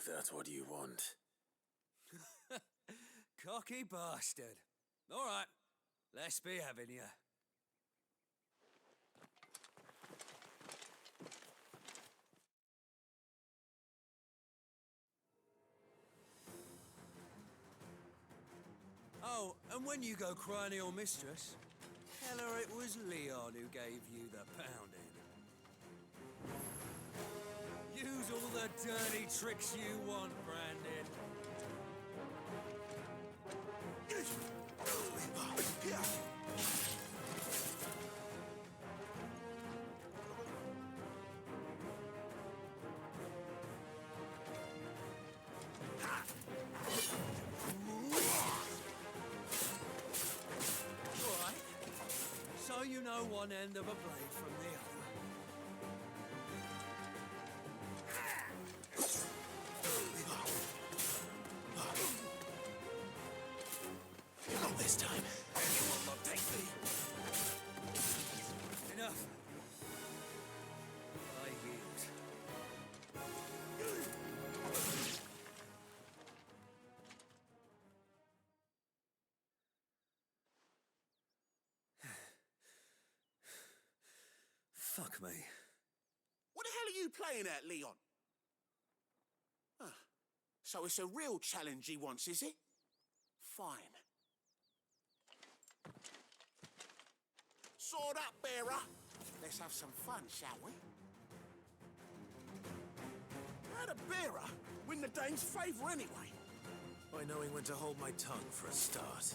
that's what you want. Cocky bastard. All right, let's be having you. Oh, and when you go crying to your mistress, tell her it was Leon who gave you the pounding. Use all the dirty tricks you want, Brandon. All right. So you know one end of a blade from the other. Not this time. You will not take me. Enough. I yield. Fuck me. What the hell are you playing at, Leon? So it's a real challenge he wants, is it? Fine. Sword up, bearer. Let's have some fun, shall we? How'd a bearer win the Dane's favour anyway? By knowing when to hold my tongue for a start.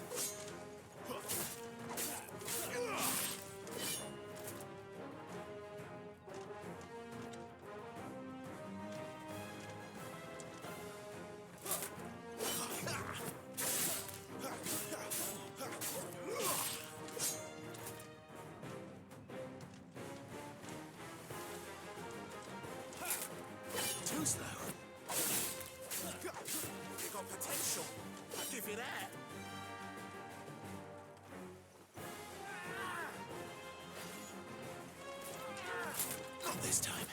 Too slow. You got potential. I'll give you that. Not this time.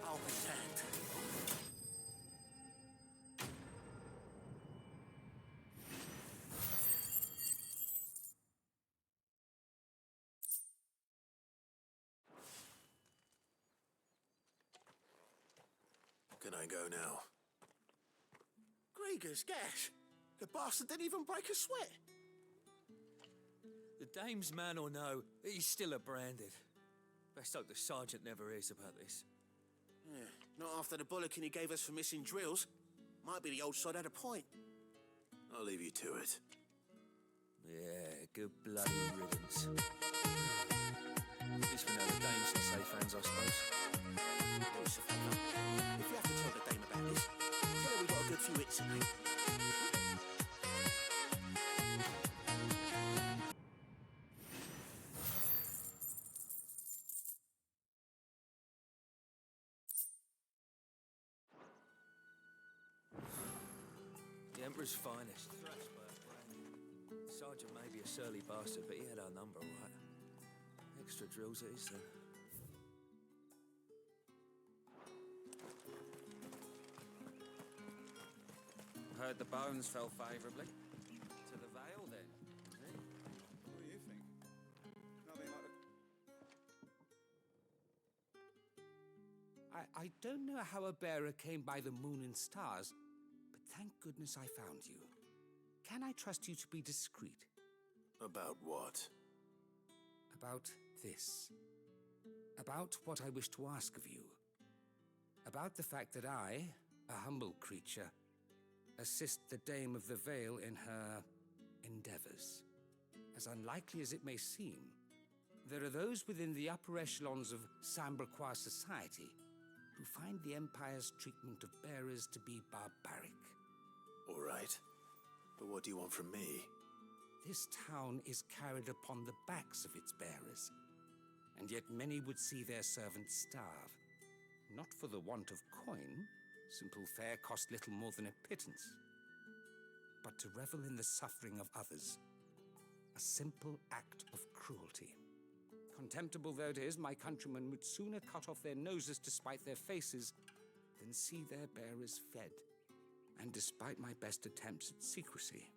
I'll be damned. Can I go now? Grieger's gash. The bastard didn't even break a sweat. The dame's man or no, he's still a branded. Best hope the sergeant never hears about this. Yeah, not after the bollocking he gave us for missing drills. Might be the old sod had a point. I'll leave you to it. Yeah, good bloody riddance. At least we know the dame's in safe hands, I suppose. Do us a favour. If you have to tell the dame about this, tell her we got a good few hits in me. The Emperor's finest. Thrashed by a brand. Sergeant may be a surly bastard, but he had our number, all right? Extra drills it is, then. Heard the bones fell favourably. To the Vale, then. What do you think? Nothing like I don't know how a bearer came by the moon and stars, but thank goodness I found you. Can I trust you to be discreet? About what? About this. About what I wish to ask of you. About the fact that I, a humble creature, assist the Dame of the Vale in her endeavors. As unlikely as it may seem, there are those within the upper echelons of Samberquois society who find the Empire's treatment of bearers to be barbaric. All right. But what do you want from me? This town is carried upon the backs of its bearers. and yet many would see their servants starve. Not for the want of coin, simple fare cost little more than a pittance, but to revel in the suffering of others, a simple act of cruelty. Contemptible though it is, my countrymen would sooner cut off their noses to spite their faces than see their bearers fed. And despite my best attempts at secrecy,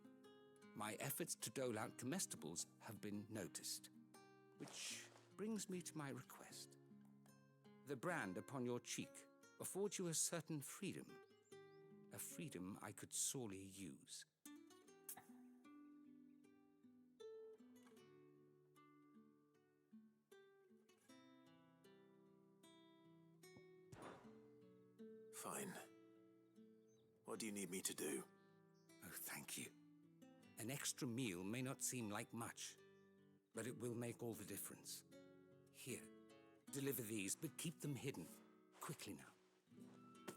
my efforts to dole out comestibles have been noticed. Which brings me to my request. The brand upon your cheek affords you a certain freedom, a freedom I could sorely use. Fine. What do you need me to do? Oh, thank you. An extra meal may not seem like much, but it will make all the difference. Here, deliver these, but keep them hidden. Quickly now.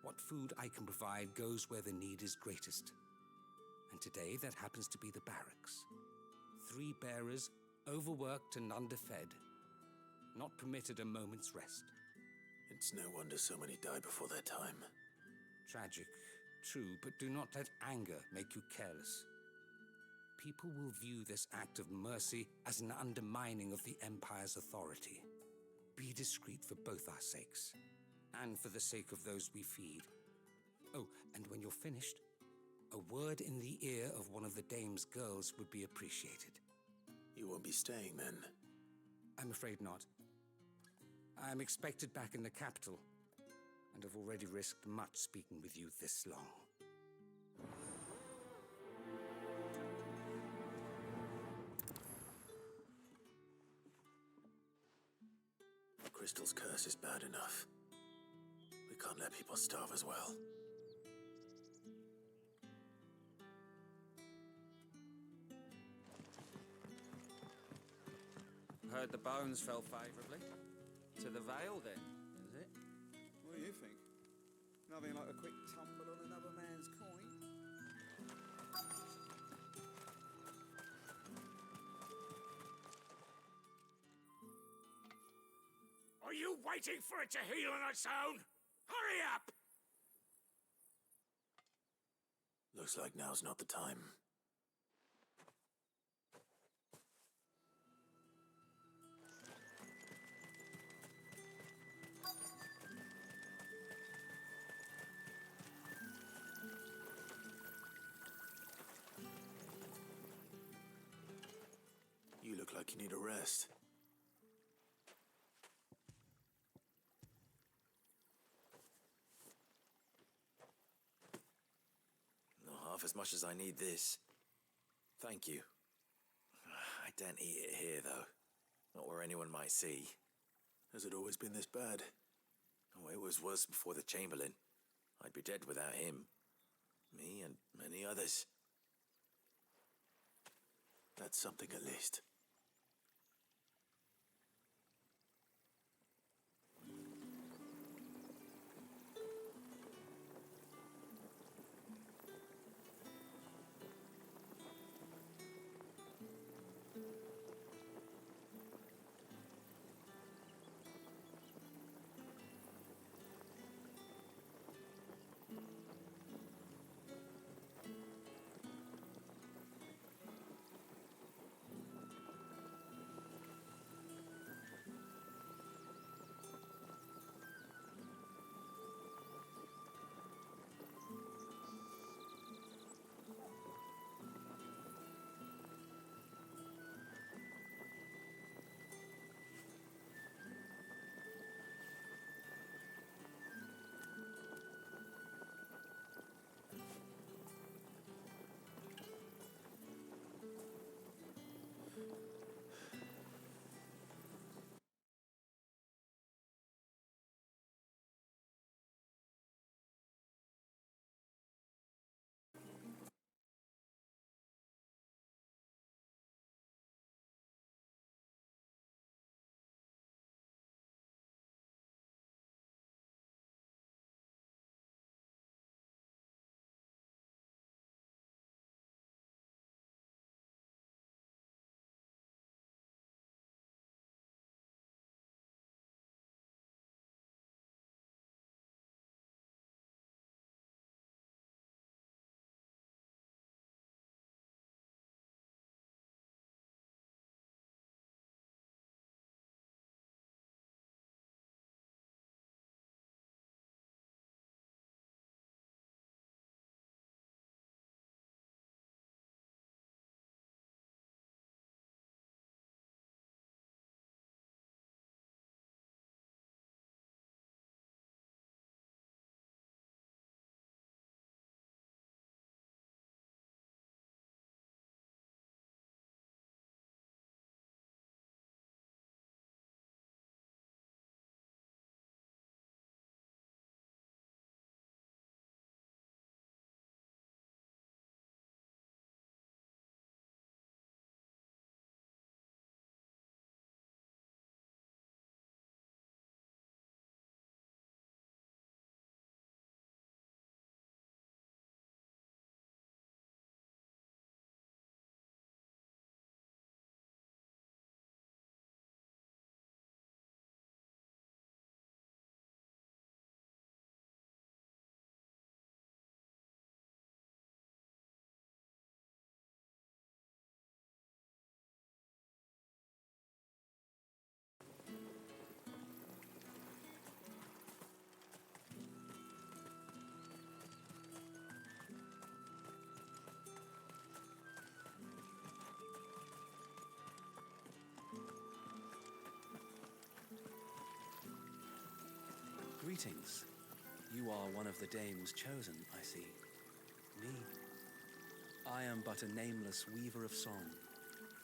What food I can provide goes where the need is greatest. And today, that happens to be the barracks. 3 bearers, overworked and underfed, not permitted a moment's rest. It's no wonder so many die before their time. Tragic, true, but do not let anger make you careless. People will view this act of mercy as an undermining of the Empire's authority. Be discreet for both our sakes, and for the sake of those we feed. Oh, and when you're finished, a word in the ear of one of the dame's girls would be appreciated. You won't be staying then? I'm afraid not. I'm expected back in the capital, and have already risked much speaking with you this long. Crystal's curse is bad enough. We can't let people starve as well. Heard the bones fell favourably. To the Vale, then, is it? What do you think? Nothing like a quick tumble on another man's coin. Are you waiting for it to heal on its own? Hurry up! Looks like now's not the time. You look like you need a rest. Not half as much as I need this. Thank you. I don't eat it here, though. Not where anyone might see. Has it always been this bad? Oh, it was worse before the Chamberlain. I'd be dead without him. Me and many others. That's something at least. Greetings. You are one of the dames chosen, I see. Me. I am but a nameless weaver of song,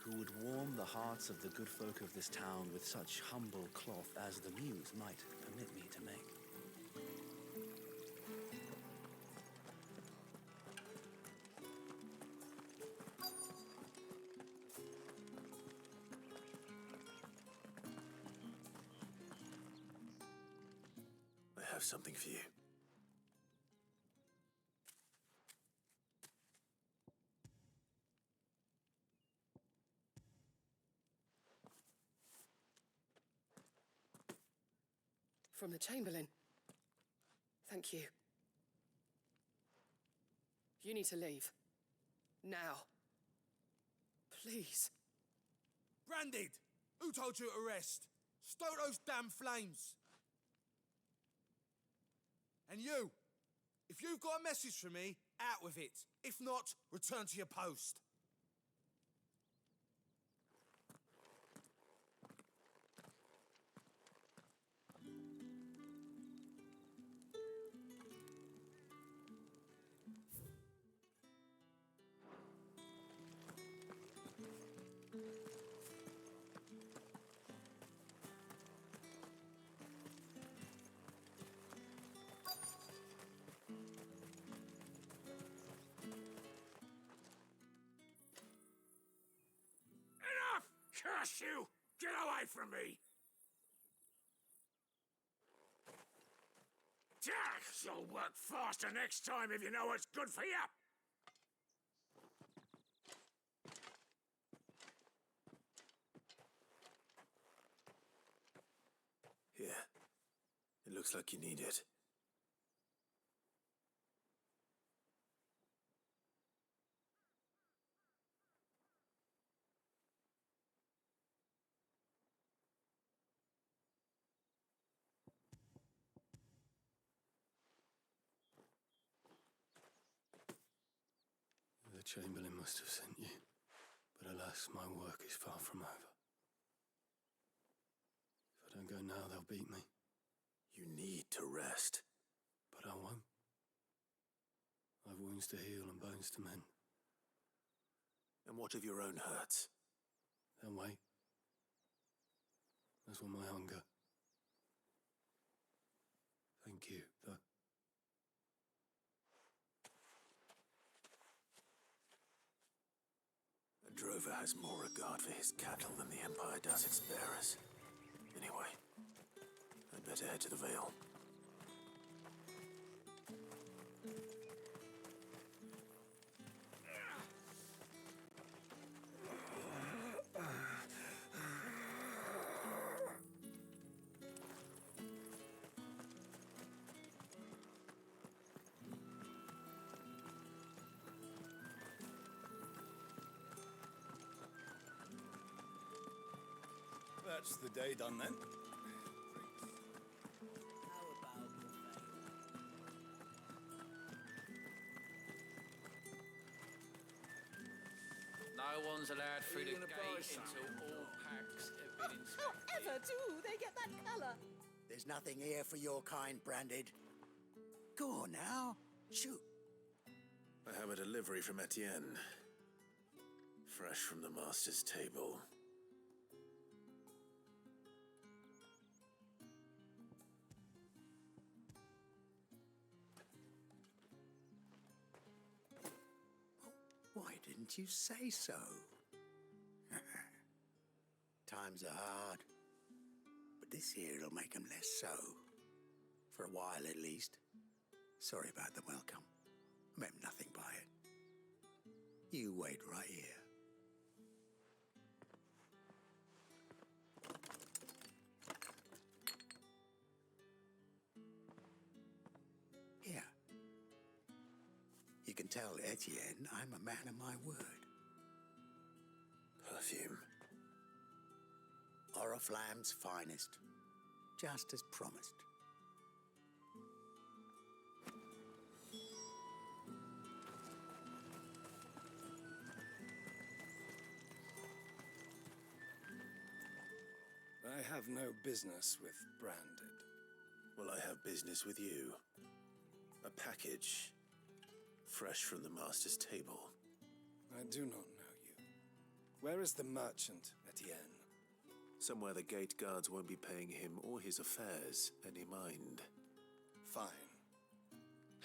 who would warm the hearts of the good folk of this town with such humble cloth as the muse might permit me to make. I have something for you. From the Chamberlain. Thank you. You need to leave. Now. Please. Branded! Who told you to rest? Stoke those damn flames! And you! If you've got a message for me, out with it. If not, return to your post. Enough! Curse you! Get away from me! You'll work faster next time if you know what's good for you! Here. It looks like you need it. The Chamberlain must have sent you, but alas, my work is far from over. If I don't go now, they'll beat me. You need to rest. But I won't. I've wounds to heal and bones to mend. And what of your own hurts? They'll wait. As will my hunger. Thank you, though. A drover has more regard for his cattle than the Empire does its bearers. Anyway, I'd better head to the Vale. That's the day done then. No one's allowed through the you gonna buy gate some? until all packs have been inspected. However do they get that colour? There's nothing here for your kind, Branded. Go on now. Shoot. I have a delivery from Etienne. Fresh from the master's table. Why didn't you say so? Times are hard. But this here'll make 'em less so. For a while, at least. Sorry about the welcome. Meant nothing by it. You wait right here. Here. You can tell Etienne I'm a man of my word. Perfume. Oriflamme's finest. Just as promised. I have no business with Branded. Well, I have business with you. A package, fresh from the master's table. I do not know you. Where is the merchant, Etienne? Somewhere the gate guards won't be paying him or his affairs any mind. Fine.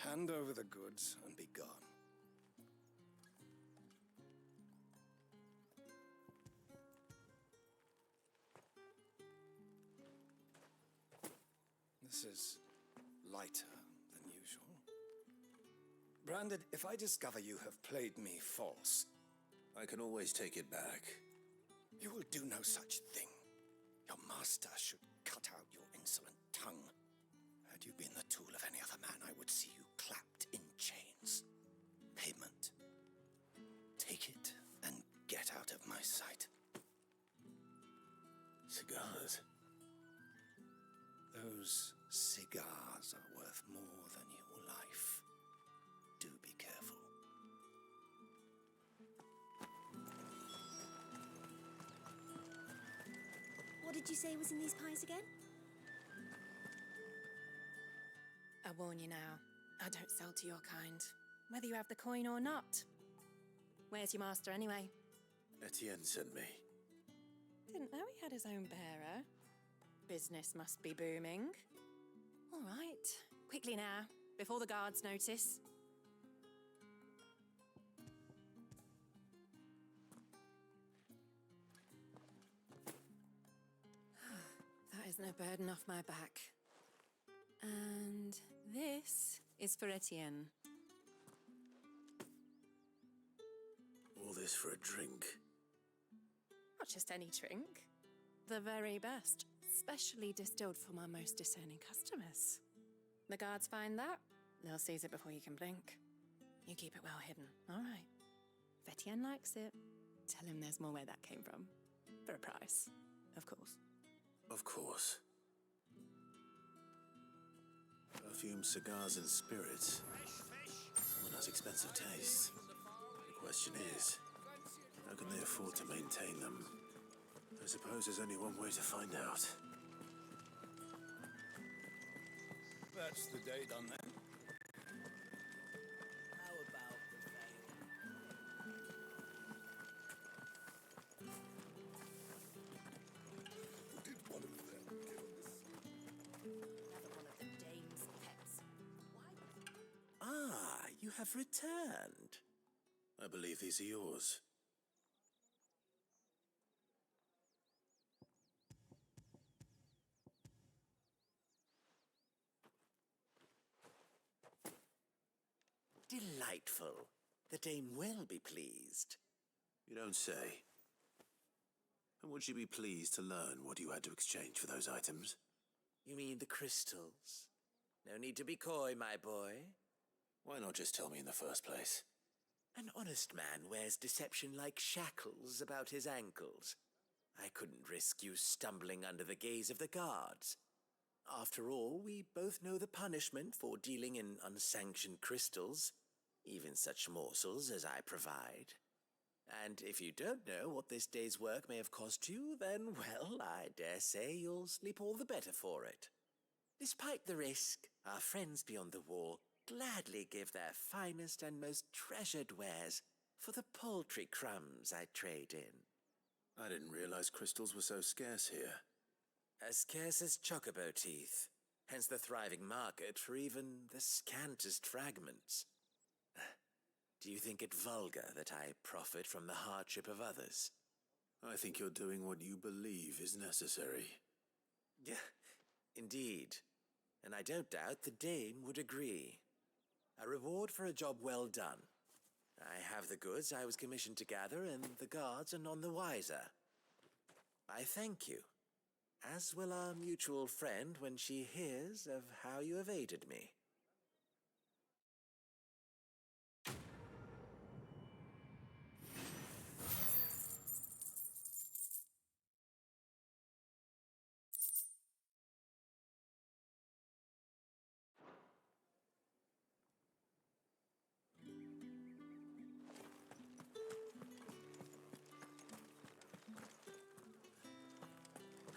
Hand over the goods and be gone. This is lighter than usual. Branded, if I discover you have played me false... I can always take it back. You will do no such thing. Your master should cut out your insolent tongue. Had you been the tool of any other man, I would see you clapped in chains. Payment. Take it and get out of my sight. Cigars. Those cigars are worth more than your life. Do be careful. What did you say was in these pies again? I warn you now, I don't sell to your kind, whether you have the coin or not. Where's your master anyway? Etienne sent me. Didn't know he had his own bearer. Business must be booming. All right, quickly now, before the guards notice. That isn't a burden off my back. And this is for Etienne. All this for a drink. Not just any drink. The very best, specially distilled for my most discerning customers. The guards find that, they'll seize it before you can blink. You keep it well hidden, all right. If Etienne likes it, tell him there's more where that came from. For a price, of course. Of course. Perfume, cigars, and spirits. Someone has expensive tastes. The question is, how can they afford to maintain them? I suppose there's only one way to find out. That's the day done then. How about the veil? Did one of them give us? Another one of the dame's pets. Why? Ah, you have returned. I believe these are yours. Delightful. The dame will be pleased. You don't say. And would she be pleased to learn what you had to exchange for those items? You mean the crystals? No need to be coy, my boy. Why not just tell me in the first place? An honest man wears deception like shackles about his ankles. I couldn't risk you stumbling under the gaze of the guards. After all, we both know the punishment for dealing in unsanctioned crystals, even such morsels as I provide. And if you don't know what this day's work may have cost you, then, well, I dare say you'll sleep all the better for it. Despite the risk, our friends beyond the wall gladly give their finest and most treasured wares for the paltry crumbs I trade in. I didn't realize crystals were so scarce here. As scarce as chocobo teeth, hence the thriving market for even the scantest fragments. Do you think it vulgar that I profit from the hardship of others? I think you're doing what you believe is necessary. Yeah, indeed. And I don't doubt the dame would agree. A reward for a job well done. I have the goods I was commissioned to gather, and the guards are none the wiser. I thank you, as will our mutual friend when she hears of how you have aided me.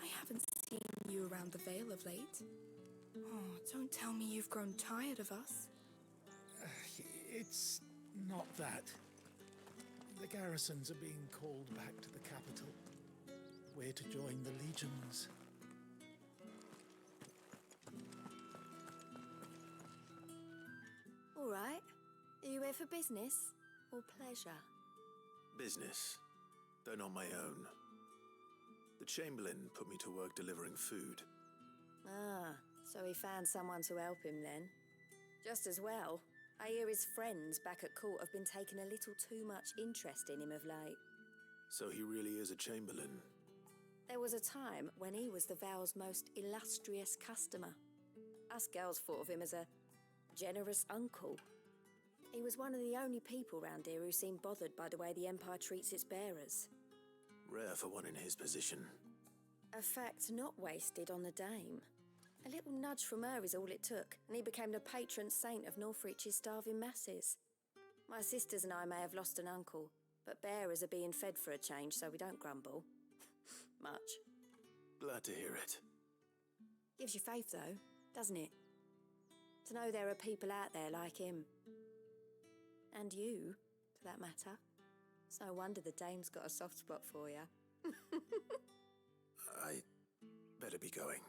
I haven't seen you around the Vale of late. Oh, don't tell me you've grown tired of us. It's not that. The garrisons are being called back to the capital. We're to join the legions. All right. Are you here for business or pleasure? Business, though not my own. The Chamberlain put me to work delivering food. Ah, so he found someone to help him then. Just as well. I hear his friends back at court have been taking a little too much interest in him of late. So he really is a Chamberlain. There was a time when he was the Vale's most illustrious customer. Us girls thought of him as a generous uncle. He was one of the only people round here who seemed bothered by the way the Empire treats its bearers. Rare for one in his position. A fact not wasted on the Dame. A little nudge from her is all it took, and he became the patron saint of Northreach's starving masses. My sisters and I may have lost an uncle, but bearers are being fed for a change, so we don't grumble. Much. Glad to hear it. Gives you faith, though, doesn't it? To know there are people out there like him. And you, for that matter. It's no wonder the Dame's got a soft spot for you. I better be going.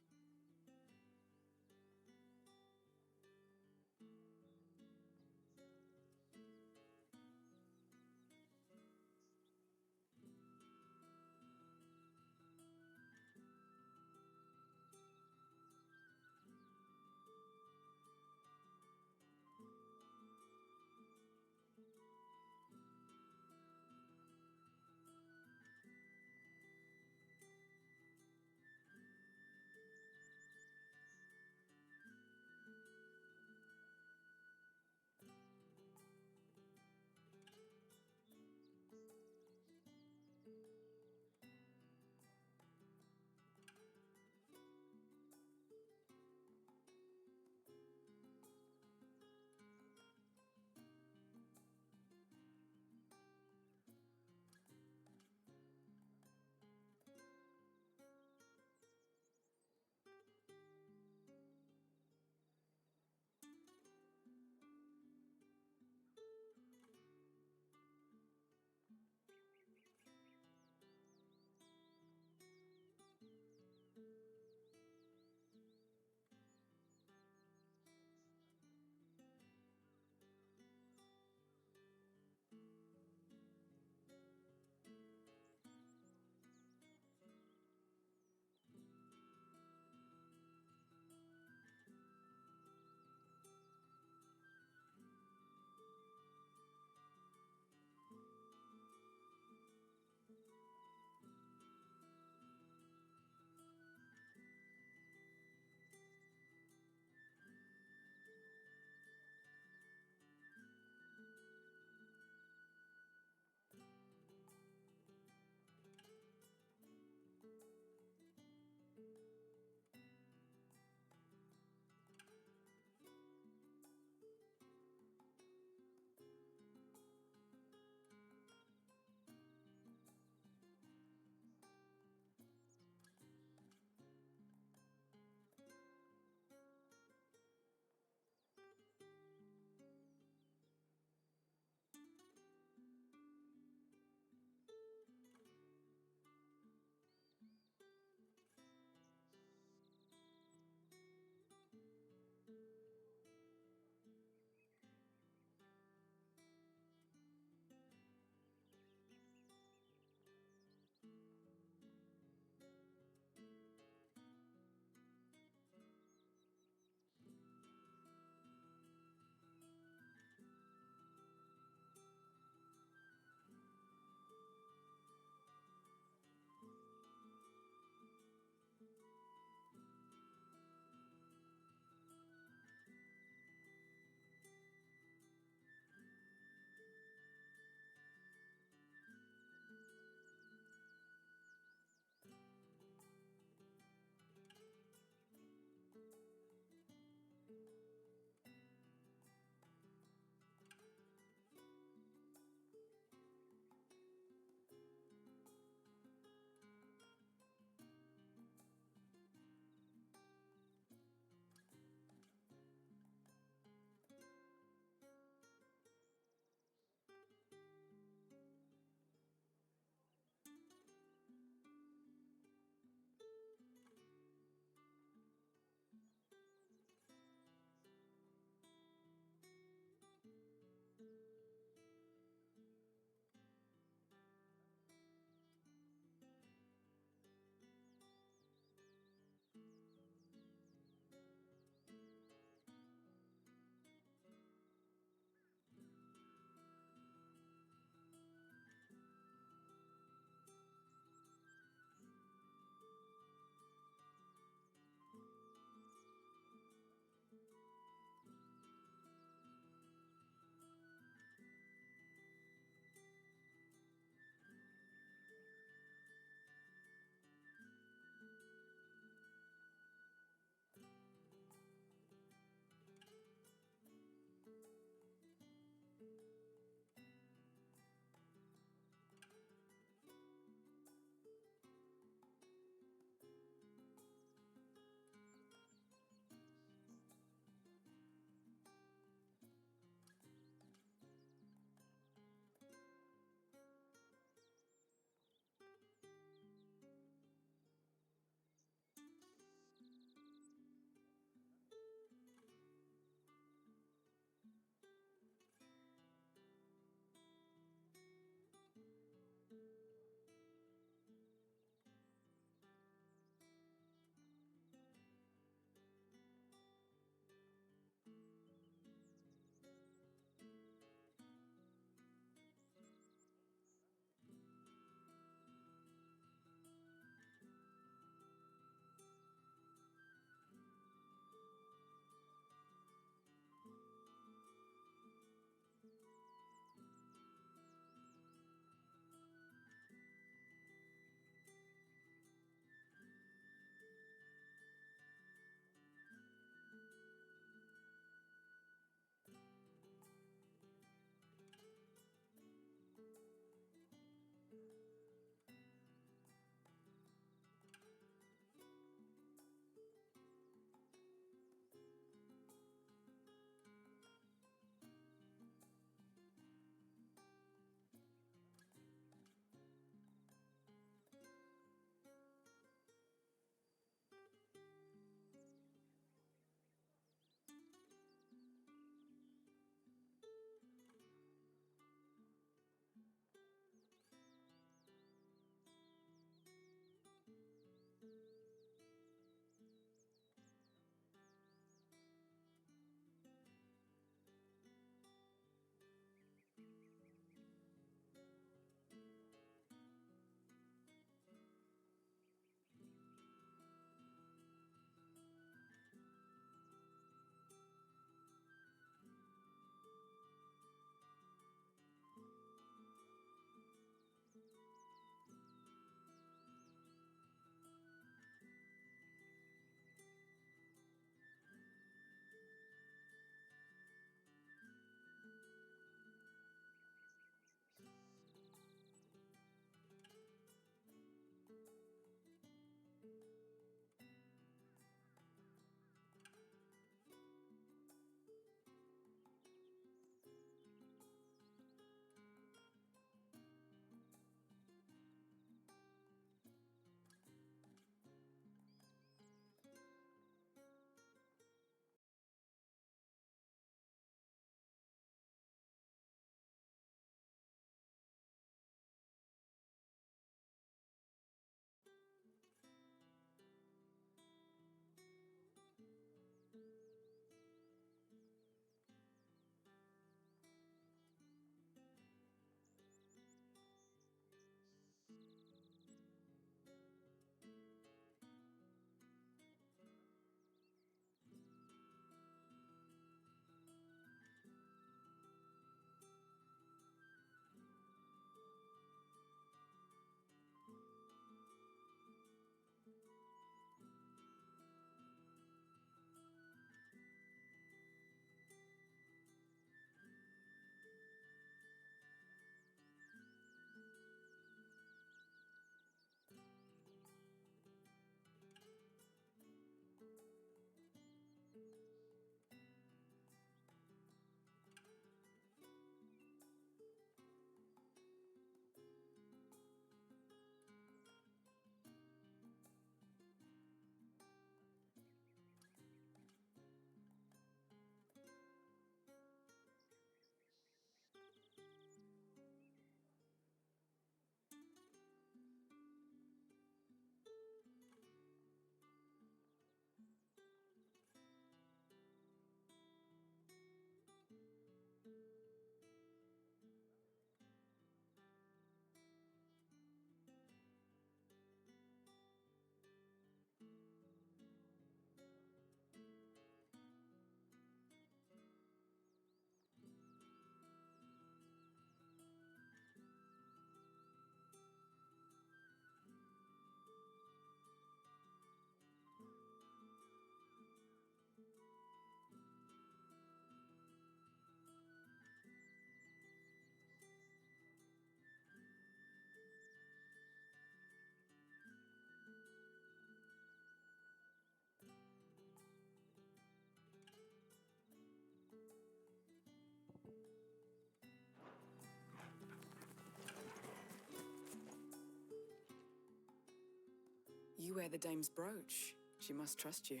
You wear the dame's brooch. She must trust you.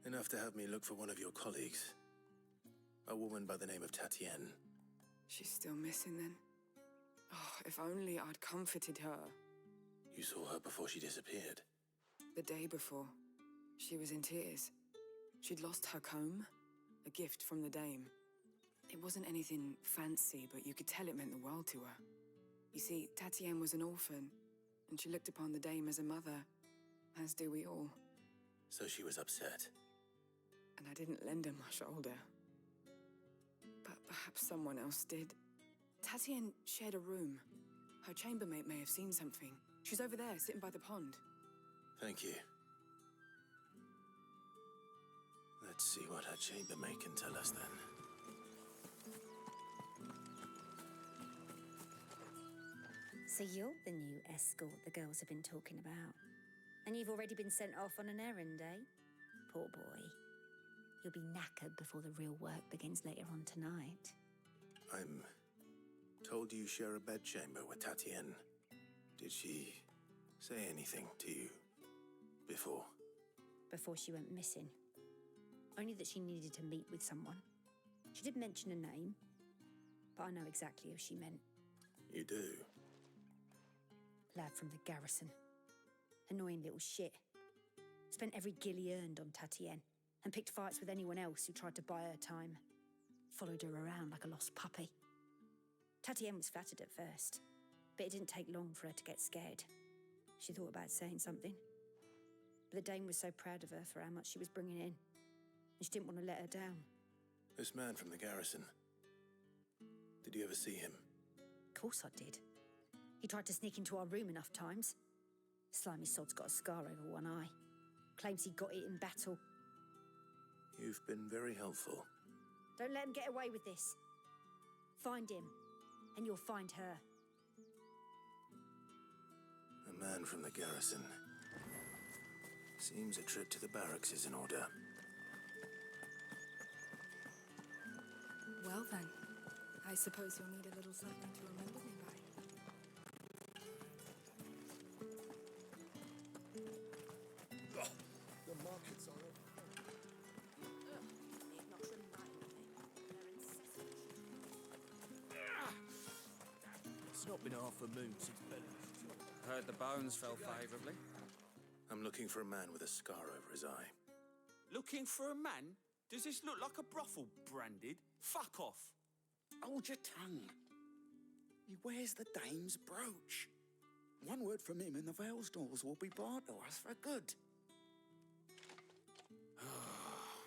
Enough to have me look for one of your colleagues. A woman by the name of Tatienne. She's still missing then? Oh, if only I'd comforted her. You saw her before she disappeared. The day before. She was in tears. She'd lost her comb, a gift from the dame. It wasn't anything fancy, but you could tell it meant the world to her. You see, Tatienne was an orphan, and she looked upon the dame as a mother, as do we all. So she was upset. And I didn't lend her my shoulder. But perhaps someone else did. Tatienne shared a room. Her chambermaid may have seen something. She's over there, sitting by the pond. Thank you. Let's see what her chambermaid can tell us then. So you're the new escort the girls have been talking about. And you've already been sent off on an errand, eh? Poor boy. You'll be knackered before the real work begins later on tonight. I'm told you share a bedchamber with Tatienne. Did she say anything to you before? Before she went missing. Only that she needed to meet with someone. She did mention a name, but I know exactly who she meant. You do? Lad from the garrison. Annoying little shit. Spent every gil he earned on Tatienne, and picked fights with anyone else who tried to buy her time. Followed her around like a lost puppy. Tatienne was flattered at first, but it didn't take long for her to get scared. She thought about saying something. But the dame was so proud of her for how much she was bringing in, and she didn't want to let her down. This man from the garrison. Did you ever see him? Of course I did. He tried to sneak into our room enough times. Slimy sod's got a scar over one eye. Claims he got it in battle. You've been very helpful. Don't let him get away with this. Find him, and you'll find her. A man from the garrison. Seems a trip to the barracks is in order. Well then, I suppose you'll need a little something to remember me by. The markets are It's not been half a moon since Bella. Heard the bones fell favourably. I'm looking for a man with a scar over his eye. Looking for a man? Does this look like a brothel branded? Fuck off. Hold your tongue. He wears the dame's brooch. One word from him and the Vale's doors will be barred to us for good.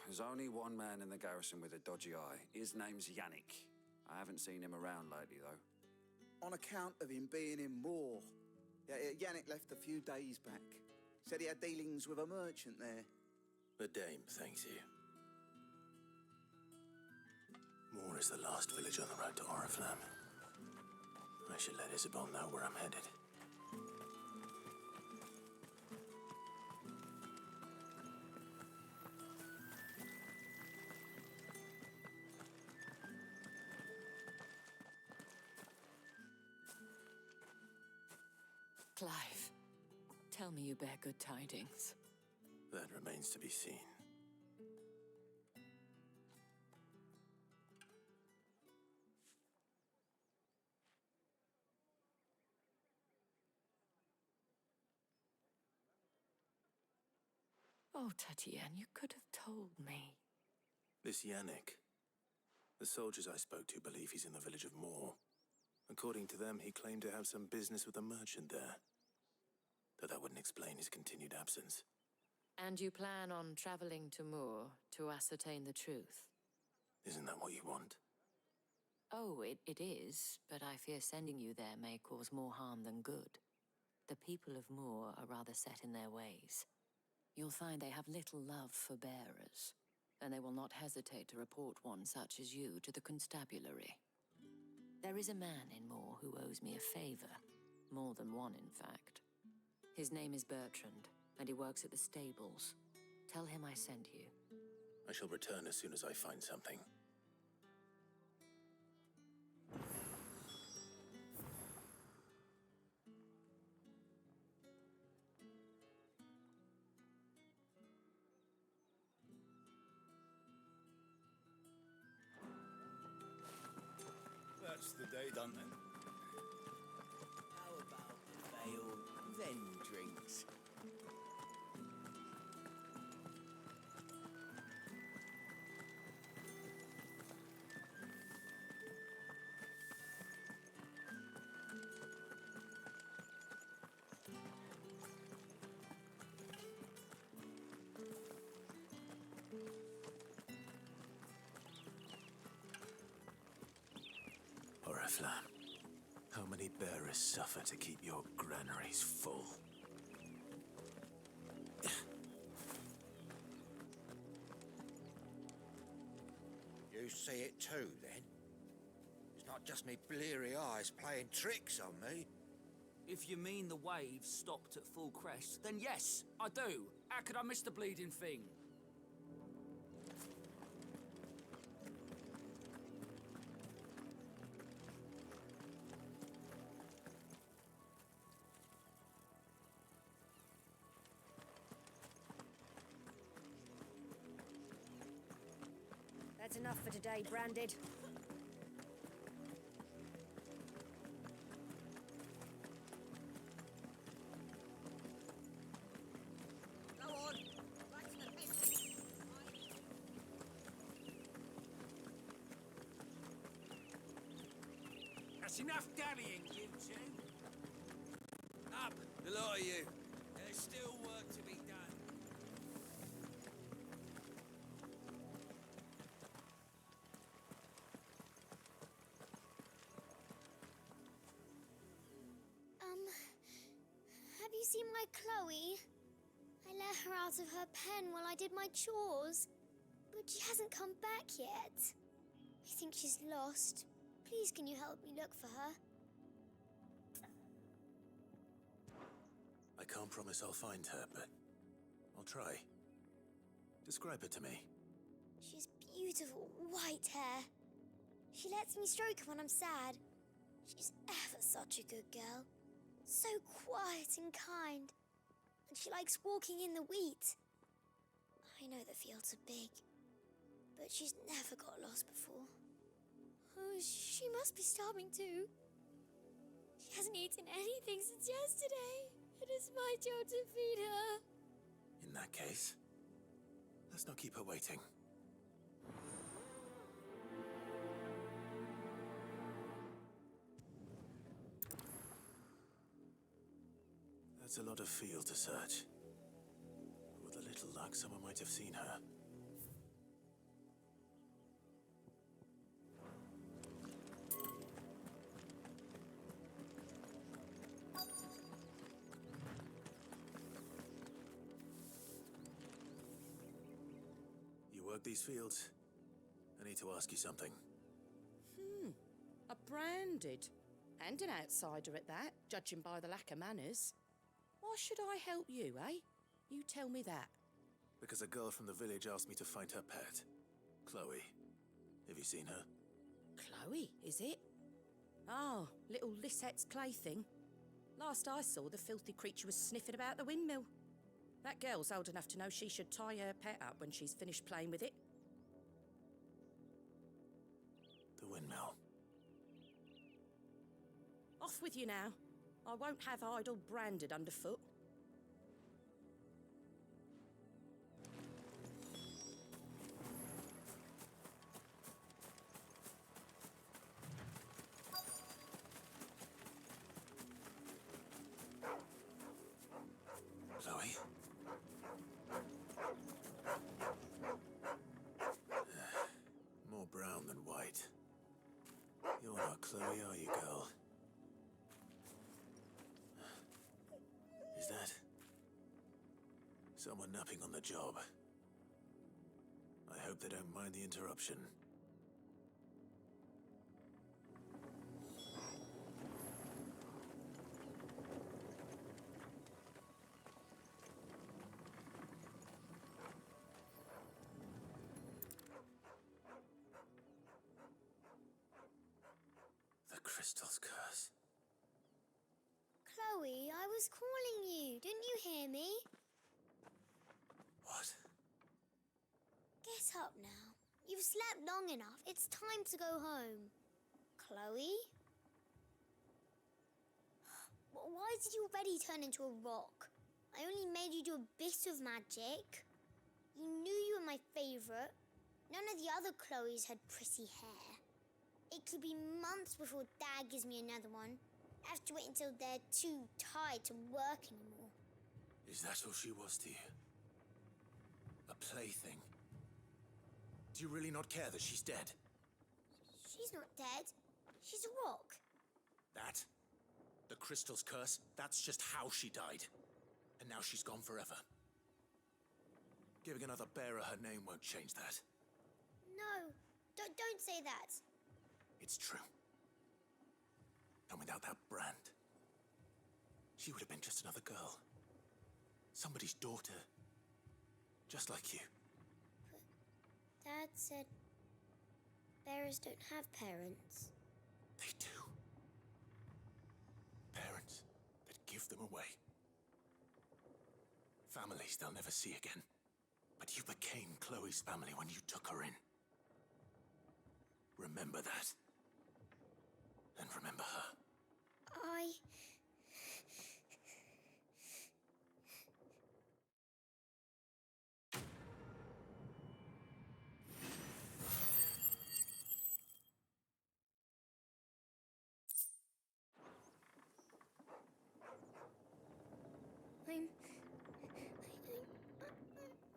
There's only one man in the garrison with a dodgy eye. His name's Yannick. I haven't seen him around lately, though. On account of him being in Moor. Yannick left a few days back. Said he had dealings with a merchant there. The dame thanks you. Moor is the last village on the road to Oriflamme. I should let Isabel know where I'm headed. Clive, tell me you bear good tidings. That remains to be seen. Oh, Tatienne, you could have told me. This Yannick. The soldiers I spoke to believe he's in the village of Moor. According to them, he claimed to have some business with a merchant there. Though that wouldn't explain his continued absence. And you plan on traveling to Moor to ascertain the truth? Isn't that what you want? Oh, it is, but I fear sending you there may cause more harm than good. The people of Moor are rather set in their ways. You'll find they have little love for bearers, and they will not hesitate to report one such as you to the constabulary. There is a man in Moor who owes me a favor. More than one, in fact. His name is Bertrand, and he works at the stables. Tell him I sent you. I shall return as soon as I find something. say, don't they? How about ale, then drinks? Oriflamme, how many bearers suffer to keep your granaries full? You see it too, then? It's not just me bleary eyes playing tricks on me. If you mean the waves stopped at full crest, then yes, I do. How could I miss the bleeding thing? That's enough for today, Branded. Go on. Back to the pit. That's enough dallying, you two. Up, the lot of you. There's still work to be done. Have you seen my Chloe? I let her out of her pen while I did my chores, but she hasn't come back yet. I think she's lost. Please, can you help me look for her? I can't promise I'll find her, but I'll try. Describe her to me. She has beautiful white hair. She lets me stroke her when I'm sad. She's ever such a good girl. So quiet and kind. And she likes walking in the wheat. I know the fields are big, but she's never got lost before. Oh, she must be starving too. She hasn't eaten anything since yesterday. It is my job to feed her. In that case, let's not keep her waiting. That's a lot of field to search. With a little luck, someone might have seen her. You work these fields? I need to ask you something. A Branded. And an outsider at that, judging by the lack of manners. Why should I help you, eh? You tell me that. Because a girl from the village asked me to find her pet. Chloe. Have you seen her? Chloe, is it? Oh, little Lisette's plaything. Last I saw, the filthy creature was sniffing about the windmill. That girl's old enough to know she should tie her pet up when she's finished playing with it. The windmill. Off with you now. I won't have idle Branded underfoot. Chloe? More brown than white. You're not Chloe, are you, girl? Is that someone napping on the job? I hope they don't mind the interruption. The crystal's curse. Chloe, I was calling you. Didn't you hear me? What? Get up now. You've slept long enough. It's time to go home. Chloe? Why did you already turn into a rock? I only made you do a bit of magic. You knew you were my favourite. None of the other Chloes had pretty hair. It could be months before Dad gives me another one. I have to wait until they're too tired to work anymore. Is that all she was to you? A plaything? Do you really not care that she's dead? She's not dead. She's a rock. That? The crystal's curse? That's just how she died. And now she's gone forever. Giving another bearer her name won't change that. No, don't say that. It's true. And without that brand, she would have been just another girl. Somebody's daughter. Just like you. But Dad said bearers don't have parents. They do. Parents that give them away. Families they'll never see again. But you became Chloe's family when you took her in. Remember that. And remember her.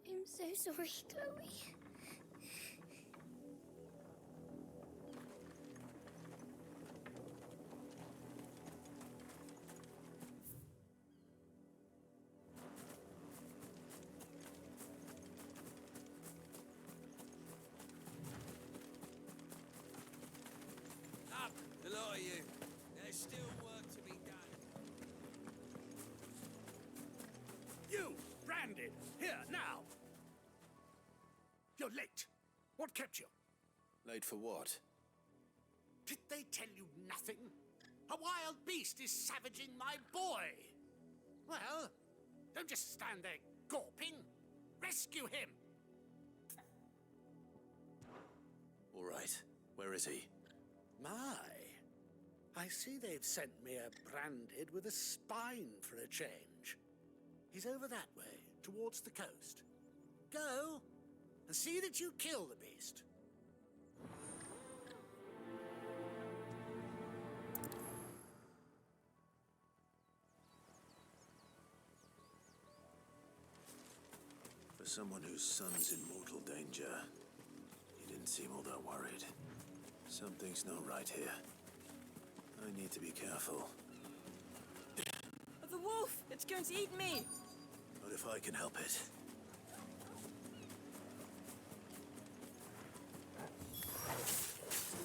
I'm so sorry, Chloe. Up, the lot of you. There's still work to be done. You, branded, here, now. You're late. What kept you? Late for what? Did they tell you nothing? A wild beast is savaging my boy. Well, don't just stand there gawping. Rescue him. All right. Where is he? My, I see they've sent me a branded with a spine for a change. He's over that way, towards the coast. Go, and see that you kill the beast. For someone whose son's in mortal danger, he didn't seem all that worried. Something's not right here. I need to be careful. The wolf! It's going to eat me! What if I can help it?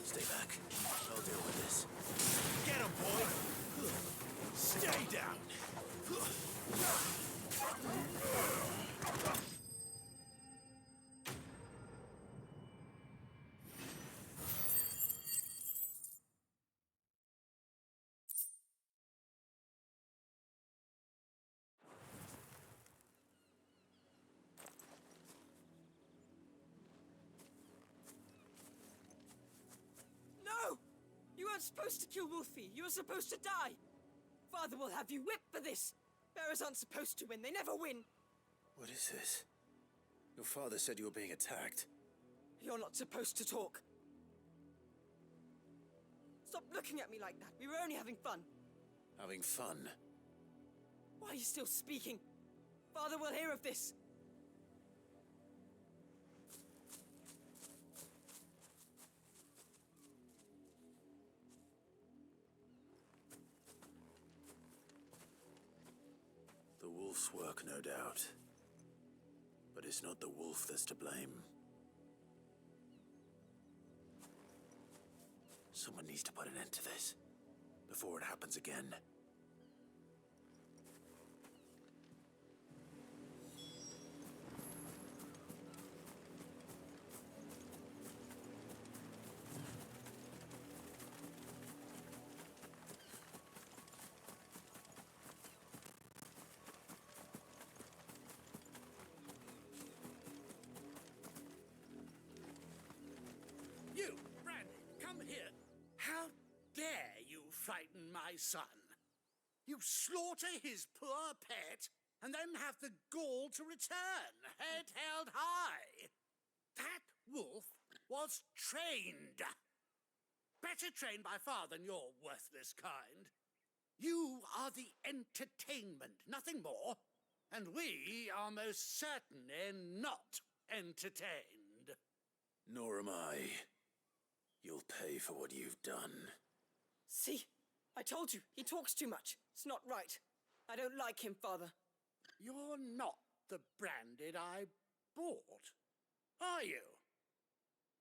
Stay back. I'll deal with this. Get him, boy! Stay down! No! You weren't supposed to kill Wolfie. You were supposed to die. Father will have you whipped for this. Bearers aren't supposed to win. They never win. What is this? Your father said you were being attacked. You're not supposed to talk. Stop looking at me like that. We were only having fun. Having fun? Why are you still speaking? Father will hear of this. The wolf's work, no doubt. But it's not the wolf that's to blame. Someone needs to put an end to this, before it happens again. You, Brandon, come here. How dare you frighten my son? You slaughter his poor pet, and then have the gall to return, head held high. That wolf was trained. Better trained by far than your worthless kind. You are the entertainment, nothing more. And we are most certainly not entertained. Nor am I. You'll pay for what you've done. See? I told you, he talks too much. It's not right. I don't like him, Father. You're not the branded I bought, are you?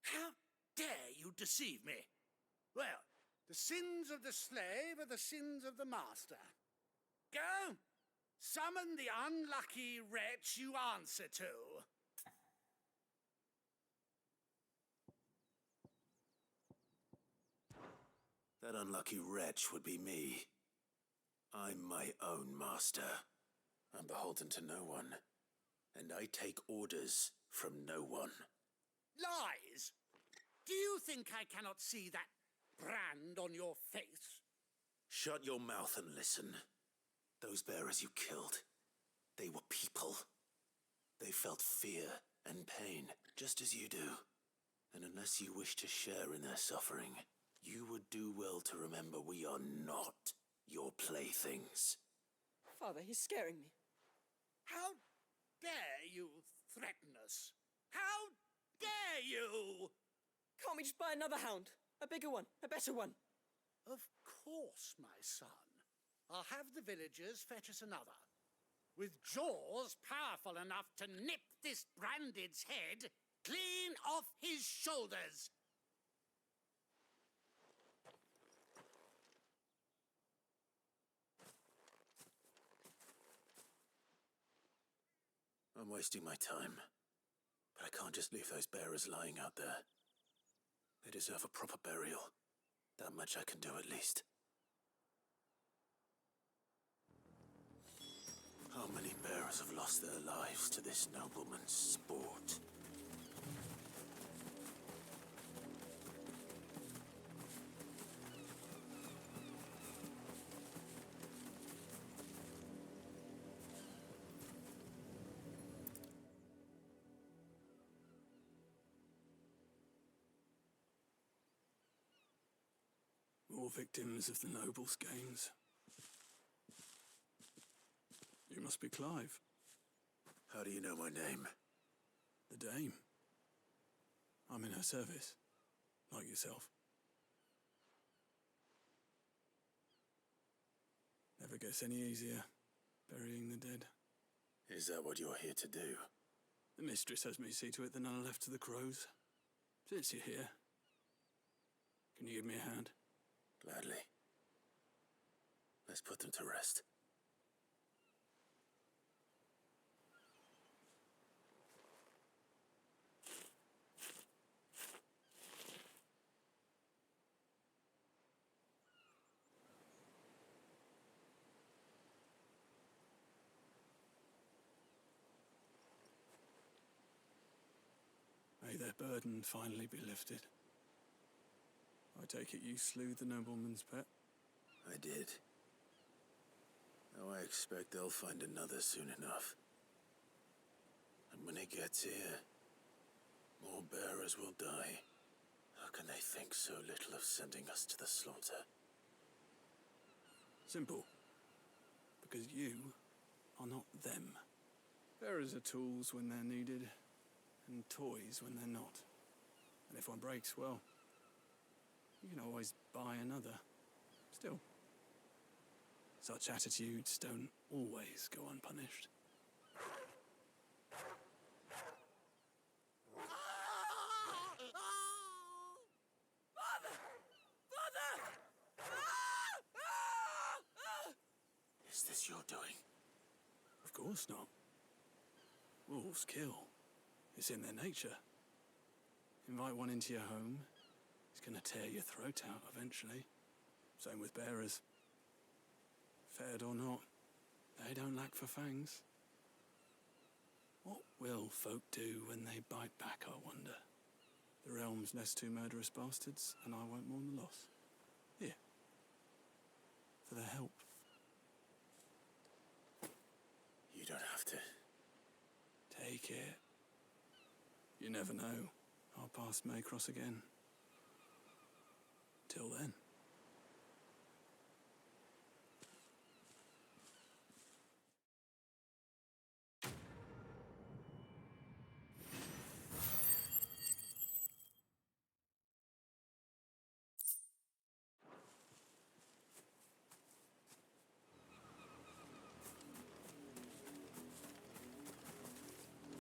How dare you deceive me? Well, the sins of the slave are the sins of the master. Go! Summon the unlucky wretch you answer to. That unlucky wretch would be me. I'm my own master. I'm beholden to no one. And I take orders from no one. Lies! Do you think I cannot see that brand on your face? Shut your mouth and listen. Those bearers you killed, they were people. They felt fear and pain, just as you do. And unless you wish to share in their suffering, you would do well to remember we are not your playthings. Father, he's scaring me. How dare you threaten us? How dare you? Can't we just buy another hound? A bigger one, a better one. Of course, my son. I'll have the villagers fetch us another. With jaws powerful enough to nip this branded's head clean off his shoulders. I'm wasting my time. But I can't just leave those bearers lying out there. They deserve a proper burial. That much I can do at least. How many bearers have lost their lives to this nobleman's sport? More victims of the nobles' games. You must be Clive. How do you know my name? The Dame. I'm in her service, like yourself. Never gets any easier, burying the dead. Is that what you're here to do? The mistress has me see to it that none are left to the crows. Since you're here, can you give me a hand? Gladly. Let's put them to rest. May their burden finally be lifted. I take it you slew the nobleman's pet? I did. Now I expect they'll find another soon enough. And when it gets here, more bearers will die. How can they think so little of sending us to the slaughter? Simple. Because you are not them. Bearers are tools when they're needed, and toys when they're not. And if one breaks, well, you can always buy another. Still, such attitudes don't always go unpunished. Father! Father! Is this your doing? Of course not. Wolves kill. It's in their nature. Invite one into your home, he's gonna tear your throat out eventually. Same with bearers. Fed or not, they don't lack for fangs. What will folk do when they bite back, I wonder? The realm's less two murderous bastards, and I won't mourn the loss. Here. For their help. take it. You never know. Our paths may cross again. Till then.